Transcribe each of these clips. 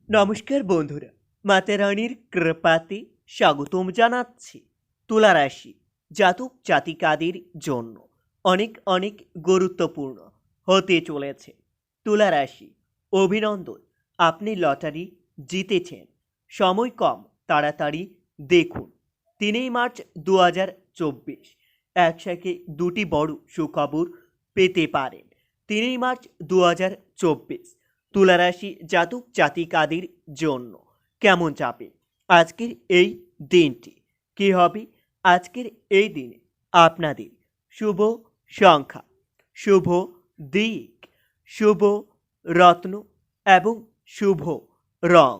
নমস্কার বন্ধুরা, মাতা রানীর কৃপাতে স্বাগতম জানাচ্ছি। তুলা রাশি জাতক জাতিকাদের জন্য অনেক অনেক গুরুত্বপূর্ণ হতে চলেছে। তুলা রাশি, অভিনন্দন, আপনি লটারি জিতেছেন। সময় কম, তাড়াতাড়ি দেখুন। 3 মার্চ 2024 একসাথে দুটি বড় সুখবর পেতে পারেন। 3 মার্চ 2024 তুলারাশি জাতক জাতিকাদের জন্য কেমন যাবে আজকের এই দিনটি? কি হবে আজকের এই দিনে আপনাদের শুভ সংখ্যা, শুভ দিক, শুভ রত্ন এবং শুভ রং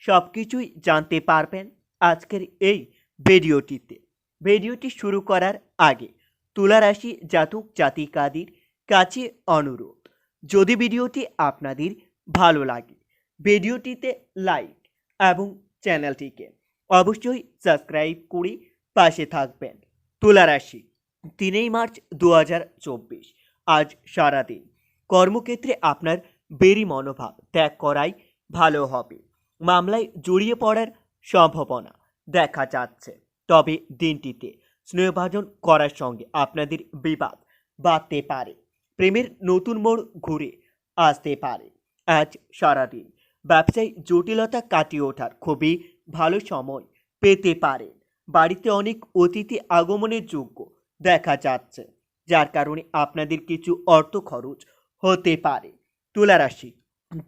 সব কিছুই জানতে পারবেন আজকের এই ভিডিওটিতে। ভিডিওটি শুরু করার আগে তুলারাশি জাতক জাতিকাদের কাছে অনুরোধ, যদি ভিডিওটি আপনাদের ভালো লাগে ভিডিওটিতে লাইক এবং চ্যানেলটিকে অবশ্যই সাবস্ক্রাইব করে পাশে থাকবেন। তুলা রাশি, 3 মার্চ 2024 আজ সারাদিন কর্মক্ষেত্রে আপনার বেরি মনোভাব ত্যাগ করাই ভালো হবে। মামলায় জড়িয়ে পড়ার সম্ভাবনা দেখা যাচ্ছে, তবে দিনটিতে স্নেহভাজন করার সঙ্গে আপনাদের বিবাদ বাড়তে পারে। প্রেমের নতুন মোড় ঘুরে আসতে পারে। আজ সারাদিন ব্যবসায় জটিলতা কাটিয়ে ওঠার খুবই ভালো সময় পেতে পারেন। বাড়িতে অনেক অতিথি আগমনের যোগ্য দেখা যাচ্ছে, যার কারণে আপনাদের কিছু অর্থ খরচ হতে পারে। তুলা রাশি,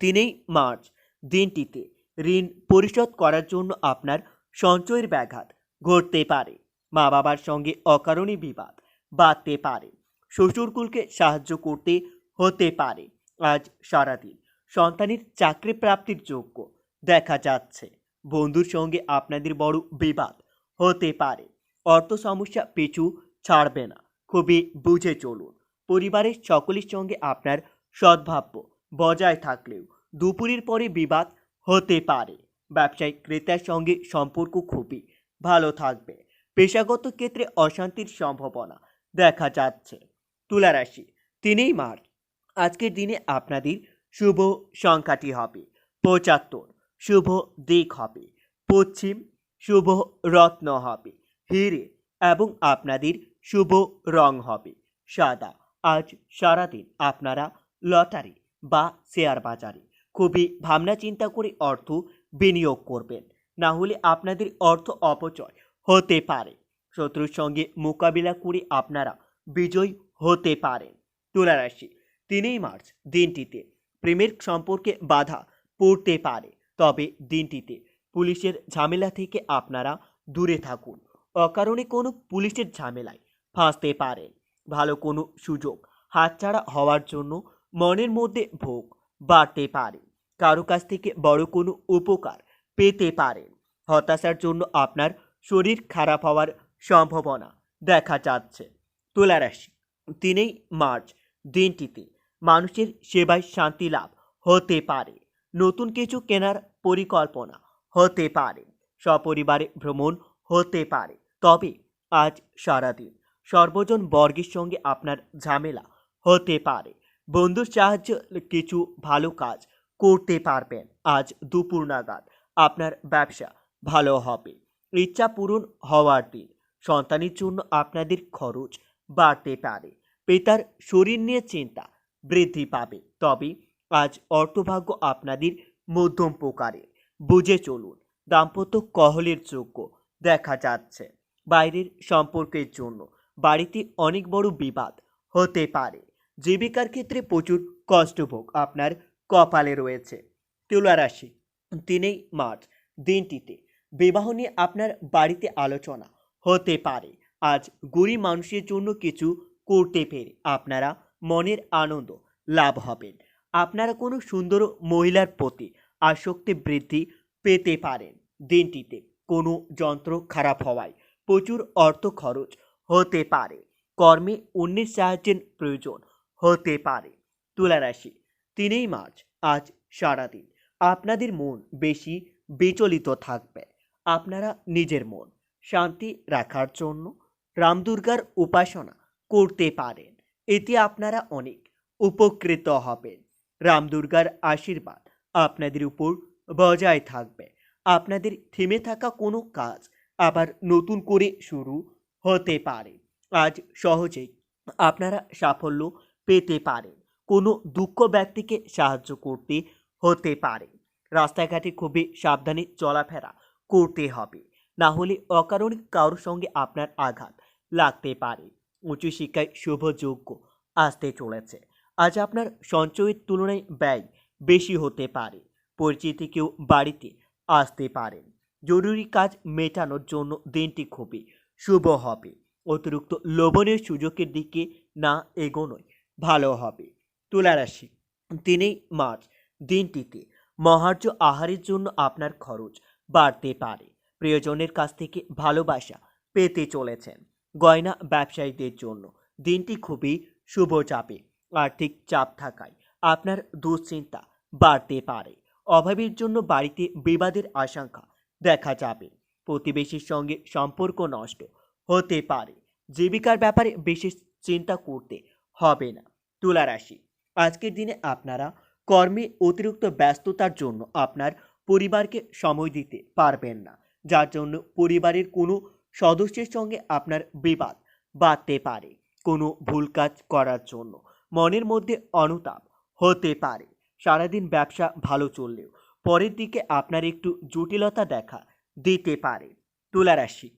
3 মার্চ দিনটিতে ঋণ পরিশোধ করার জন্য আপনার সঞ্চয়ের ব্যাঘাত ঘটতে পারে। মা বাবার সঙ্গে অকারণে বিবাদ বাড়তে পারে। শ্বশুরকুলকে সাহায্য করতে হতে পারে। আজ সারাদিন সন্তানের চাকরি প্রাপ্তির যোগ্য দেখা যাচ্ছে। বন্ধুর সঙ্গে আপনাদের বড় বিবাদ হতে পারে। অর্থ সমস্যা পিছু ছাড়বে না, খুবই বুঝে চলুন। পরিবারের সকলের সঙ্গে আপনার সদ্ভাব্য বজায় থাকলেও দুপুরের পরে বিবাদ হতে পারে। ব্যবসায়িক ক্রেতার সঙ্গে সম্পর্ক খুবই ভালো থাকবে। পেশাগত ক্ষেত্রে অশান্তির সম্ভাবনা দেখা যাচ্ছে। তুলা রাশি, 3 মার্চ আজকের দিনে আপনাদের শুভ সংখ্যাটি হবে 75, শুভ দিক হবে পশ্চিম, শুভ রত্ন হবে হিরে এবং আপনাদের শুভ রং হবে সাদা। আজ সারাদিন আপনারা লটারি বা শেয়ার বাজারে খুবই ভাবনা চিন্তা করে অর্থ বিনিয়োগ করবেন, না হলে আপনাদের অর্থ অপচয় হতে পারে। শত্রুর সঙ্গে মোকাবিলা করে আপনারা বিজয়ী হতে পারেন। তুলা রাশি, 3 মার্চ দিনটিতে প্রেমের সম্পর্কে বাধা পড়তে পারে, তবে দিনটিতে পুলিশের ঝামেলা থেকে আপনারা দূরে থাকুন। অকারণে কোনো পুলিশের ঝামেলায় ফাঁসতে পারেন। ভালো কোনো সুযোগ হাতছাড়া হওয়ার জন্য মনের মধ্যে ভোগ বাড়তে পারে। কারো কাছ থেকে বড় কোনো উপকার পেতে পারেন। হতাশার জন্য আপনার শরীর খারাপ হওয়ার সম্ভাবনা দেখা যাচ্ছে। তুলা রাশি, 3 মার্চ দিনটিতে মানুষের সেবায় শান্তি লাভ হতে পারে। নতুন কিছু কেনার পরিকল্পনা হতে পারে। সপরিবারে ভ্রমণ হতে পারে, তবে আজ সারাদিন সর্বজন বর্গের সঙ্গে আপনার ঝামেলা হতে পারে। বন্ধুর সাহায্যে কিছু ভালো কাজ করতে পারবেন। আজ দুপুর নাগাদ আপনার ব্যবসা ভালো হবে। ইচ্ছা পূরণ হওয়ার দিন। সন্তানের জন্য আপনাদের খরচ বাড়তে পারে। পিতার শরীর নিয়ে চিন্তা বৃদ্ধি পাবে, তবে আজ অর্থভাগ্য আপনাদের মধ্যম প্রকারের। বুঝে চলুন। দাম্পত্য কলহের যোগ্য দেখা যাচ্ছে। বাইরের সম্পর্কের জন্য বাড়িতে অনেক বড় বিবাদ হতে পারে। জীবিকার ক্ষেত্রে প্রচুর কষ্টভোগ আপনার কপালে রয়েছে। তুলা রাশি, 3 মার্চ দিনটিতে বিবাহ নিয়ে আপনার বাড়িতে আলোচনা হতে পারে। আজ গরিব মানুষের জন্য কিছু করতে পেরে আপনারা মনের আনন্দ লাভ হবেন। আপনারা কোনো সুন্দর মহিলার প্রতি আসক্তি বৃদ্ধি পেতে পারেন। দিনটিতে কোনো যন্ত্র খারাপ হওয়ায় প্রচুর অর্থ খরচ হতে পারে। কর্মে অন্যের সাহায্যের প্রয়োজন হতে পারে। তুলা রাশি, 3 মার্চ আজ সারাদিন আপনাদের মন বেশি বিচলিত থাকবে। আপনারা নিজের মন শান্তি রাখার জন্য রামদুর্গার উপাসনা করতে পারেন। এতে আপনারা অনেক উপকৃত হবেন। রামদুর্গার আশীর্বাদ আপনাদের উপর বজায় থাকবে। আপনাদের থেমে থাকা কোনো কাজ আবার নতুন করে শুরু হতে পারে। আজ সহজেই আপনারা সাফল্য পেতে পারেন। কোনো দুঃখ ব্যক্তিকে সাহায্য করতে হতে পারে। রাস্তাঘাটে খুবই সাবধানে চলাফেরা করতে হবে, না হলে অকারণে কারোর সঙ্গে আপনার আঘাত লাগতে পারে। উচ্চশিক্ষায় শুভযোগ্য আসতে চলেছে। আজ আপনার সঞ্চয়ের তুলনায় ব্যয় বেশি হতে পারে। পরিচিত কেউ বাড়িতে আসতে পারেন। জরুরি কাজ মেটানোর জন্য দিনটি খুবই শুভ হবে। অতিরিক্ত লোভনীয় সুযোগের দিকে না এগোনোই ভালো হবে। তুলা রাশি, 3 মার্চ দিনটিতে মহার্ঘ আহারের জন্য আপনার খরচ বাড়তে পারে। প্রিয়জনের কাছ থেকে ভালোবাসা পেতে চলেছেন। গয়না ব্যবসায়ীদের জন্য দিনটি খুবই শুভ যাবে। আর্থিক চাপ থাকায় আপনার দুশ্চিন্তা বাড়তে পারে। অভাবের জন্য বাড়িতে বিবাদের আশঙ্কা দেখা যাবে। প্রতিবেশীর সঙ্গে সম্পর্ক নষ্ট হতে পারে। জীবিকার ব্যাপারে বিশেষ চিন্তা করতে হবে না। তুলা রাশি, আজকের দিনে আপনারা কর্মে অতিরিক্ত ব্যস্ততার জন্য আপনার পরিবারকে সময় দিতে পারবেন না, যার জন্য পরিবারের কোনো সদস্যের সঙ্গে আপনার বিবাদ বাড়তে পারে। কোনো ভুল কাজ করার জন্য মনের মধ্যে অনুতাপ হতে পারে। সারাদিন ব্যবসা ভালো চললেও পরের দিকে আপনার একটু জটিলতা দেখা দিতে পারে। তুলা রাশি,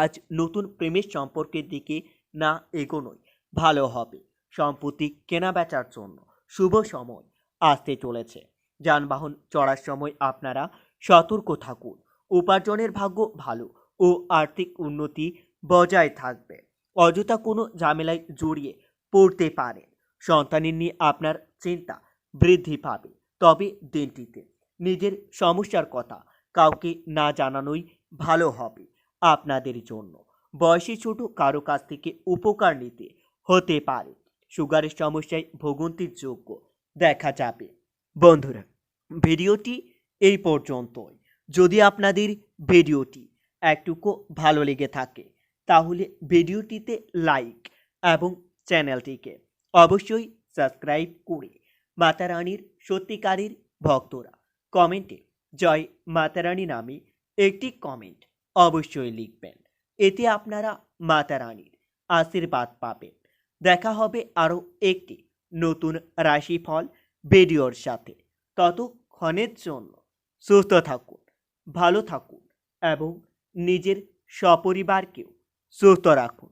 আজ নতুন প্রেমের সম্পর্কের দিকে না এগোনোই ভালো হবে। সম্পত্তি কেনাবেচার জন্য শুভ সময় আসতে চলেছে। যানবাহন চড়ার সময় আপনারা সতর্ক থাকুন। উপার্জনের ভাগ্য ভালো ও আর্থিক উন্নতি বজায় থাকবে। অযথা কোনো ঝামেলায় জড়িয়ে পড়তে পারেন। সন্তানের নিয়ে আপনার চিন্তা বৃদ্ধি পাবে। তবে দিনটিতে নিজের সমস্যার কথা কাউকে না জানানোই ভালো হবে আপনাদের জন্য। বয়সে ছোট কারো কাছ থেকে উপকার নিতে হতে পারে। সুগারের সমস্যায় ভোগান্তির যোগ্য দেখা যাবে। বন্ধুরা, ভিডিওটি এই পর্যন্তই। যদি আপনাদের ভিডিওটি একটুকু ভালো লেগে থাকে তাহলে ভিডিওটিতে লাইক এবং চ্যানেলটিকে অবশ্যই সাবস্ক্রাইব করে মাতা রানীর সত্যিকারের ভক্তরা কমেন্টে জয় মাতা রানী নামে একটি কমেন্ট অবশ্যই লিখবেন। এতে আপনারা মাতা রানীর আশীর্বাদ পাবেন। দেখা হবে আরও একটি নতুন রাশিফল ভিডিওর সাথে। ততক্ষণের জন্য সুস্থ থাকুন, ভালো থাকুন এবং নিজের সপরিবারকেও সুস্থ রাখুন।